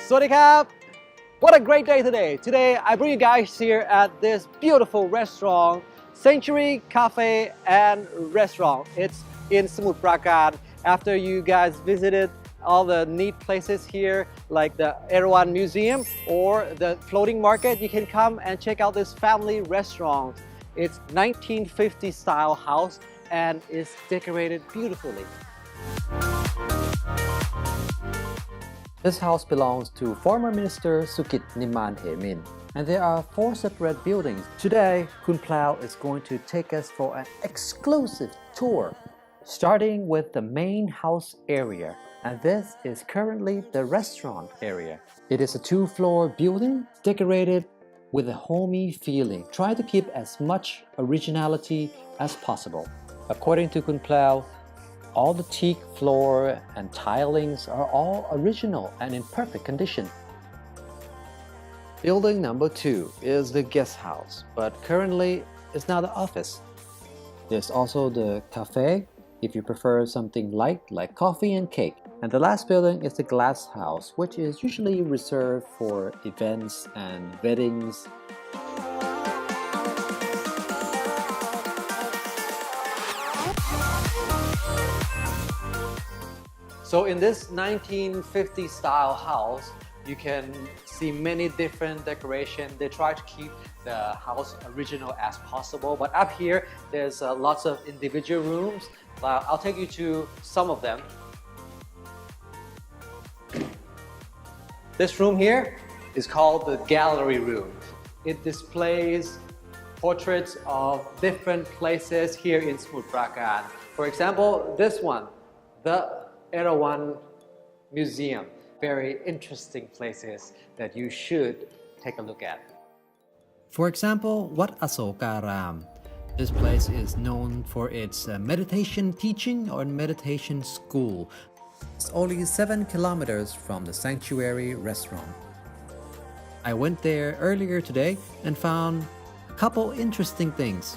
Sawadee krab! What a great day today! Today I bring you guys here at this beautiful restaurant, Sanctuary Cafe and Restaurant. It's in Samutprakarn. After you guys visited all the neat places here like the Erawan Museum or the floating market, you can come and check out this family restaurant. It's 1950 style house and is decorated beautifully. This house belongs to former Minister Sukit Niman Hemin, and there are 4 separate buildings. Today, Kun Plau is going to take us for an exclusive tour, starting with the main house area, and this is currently the restaurant area. It is a 2-floor building decorated with a homey feeling. Try to keep as much originality as possible. According to Kun Plau, all the teak floor and tilings are all original and in perfect condition. Building number 2 is the guest house, but currently it's now the office. There's also the cafe, if you prefer something light like coffee and cake. And the last building is the glass house, which is usually reserved for events and weddings. So in this 1950 style house, you can see many different decorations. They try to keep the house original as possible. But up here, there's lots of individual rooms. I'll take you to some of them. This room here is called the gallery room. It displays portraits of different places here in Samutprakarn. For example, this one, the Erawan Museum. Very interesting places that you should take a look at. For example, Watasokaram. This place is known for its meditation teaching or meditation school. It's only 7 kilometers from the Sanctuary Restaurant. I went there earlier today and found a couple interesting things.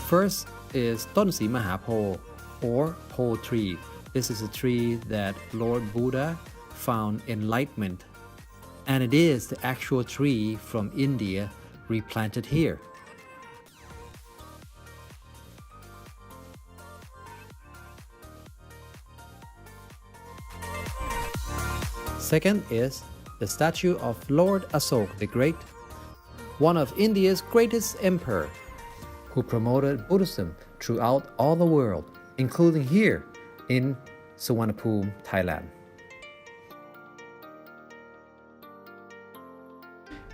First is Ton Si Mahapo, or Po tree. This is a tree that Lord Buddha found enlightenment, and it is the actual tree from India replanted here. Second is the statue of Lord Asok the Great, one of India's greatest emperor, who promoted Buddhism throughout all the world, including here in Suvarnabhumi, Thailand.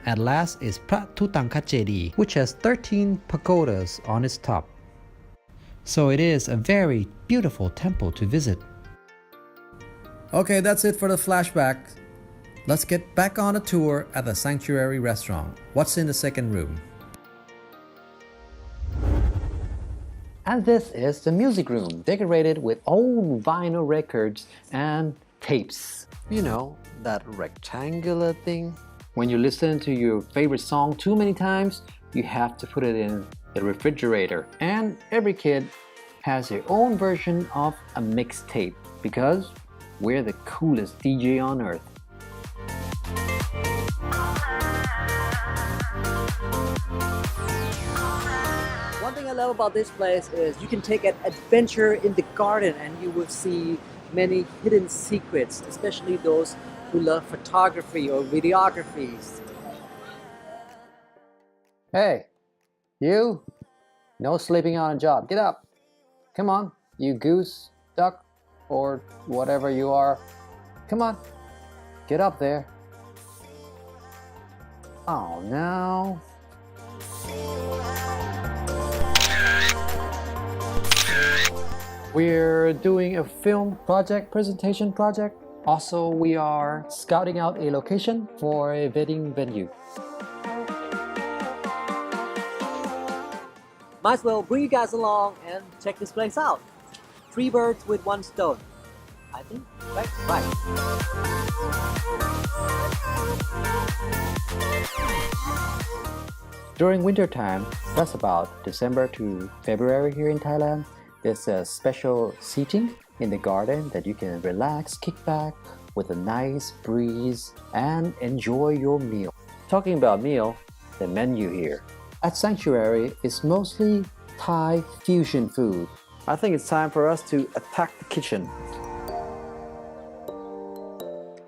And last is Phra Tutankachedi, which has 13 pagodas on its top. So it is a very beautiful temple to visit. Okay, that's it for the flashback. Let's get back on a tour at the Sanctuary Restaurant. What's in the second room? And this is the music room, decorated with old vinyl records and tapes. You know, that rectangular thing? When you listen to your favorite song too many times, you have to put it in the refrigerator. And every kid has their own version of a mixtape, because we're the coolest DJ on earth. One thing I love about this place is you can take an adventure in the garden and you will see many hidden secrets, especially those who love photography or videographies. Hey, you! No sleeping on a job. Get up! Come on, you goose, duck, or whatever you are. Come on, get up there. Oh no. We're doing a film presentation project. Also, we are scouting out a location for a wedding venue. Might as well bring you guys along and check this place out. 3 birds with 1 stone. I think, right? Right. During winter time, that's about December to February here in Thailand, there's a special seating in the garden that you can relax, kick back with a nice breeze and enjoy your meal. Talking about meal, the menu here at Sanctuary is mostly Thai fusion food. I think it's time for us to attack the kitchen.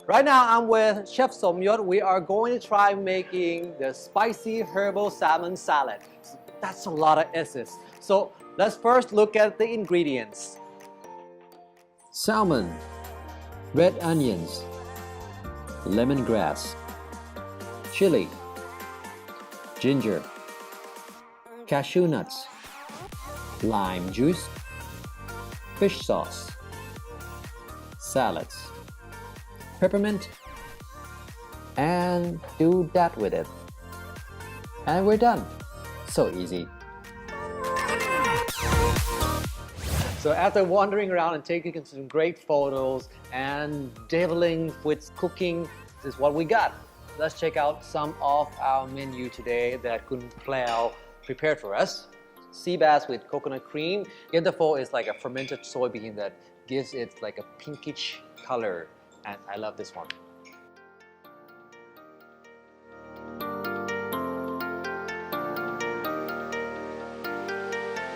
Right now I'm with Chef Somyot. We are going to try making the spicy herbal salmon salad. That's a lot of S's. So let's first look at the ingredients. Salmon, red onions, lemongrass, chili, ginger, cashew nuts, lime juice, fish sauce, salads, peppermint, and do that with it. And we're done. So easy. So after wandering around and taking some great photos and dabbling with cooking, this is what we got. Let's check out some of our menu today that Kun Plao prepared for us. Sea bass with coconut cream. Yentafo is like a fermented soybean that gives it like a pinkish color, and I love this one.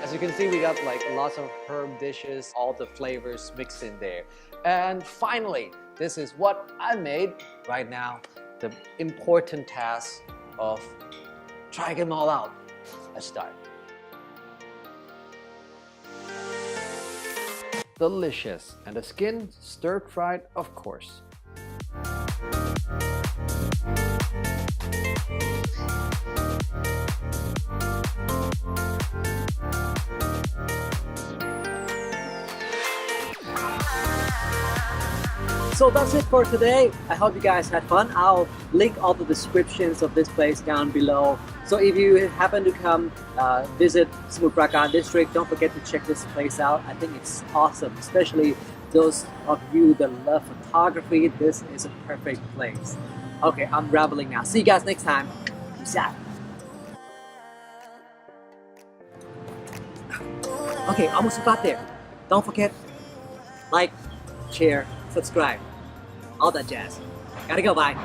As you can see, we got like lots of herb dishes, all the flavors mixed in there. And finally, this is what I made right now. The important task of trying them all out. Let's start. Delicious, and the skin stir-fried, of course. So that's it for today. I hope you guys had fun. I'll link all the descriptions of this place down below. So if you happen to come visit Samutprakarn district, don't forget to check this place out. I think it's awesome, especially those of you that love photography. This is a perfect place. Okay, I'm rambling now. See you guys next time. Peace out. Okay, almost got there. Don't forget, like, share, subscribe, all that jazz. Gotta go, bye.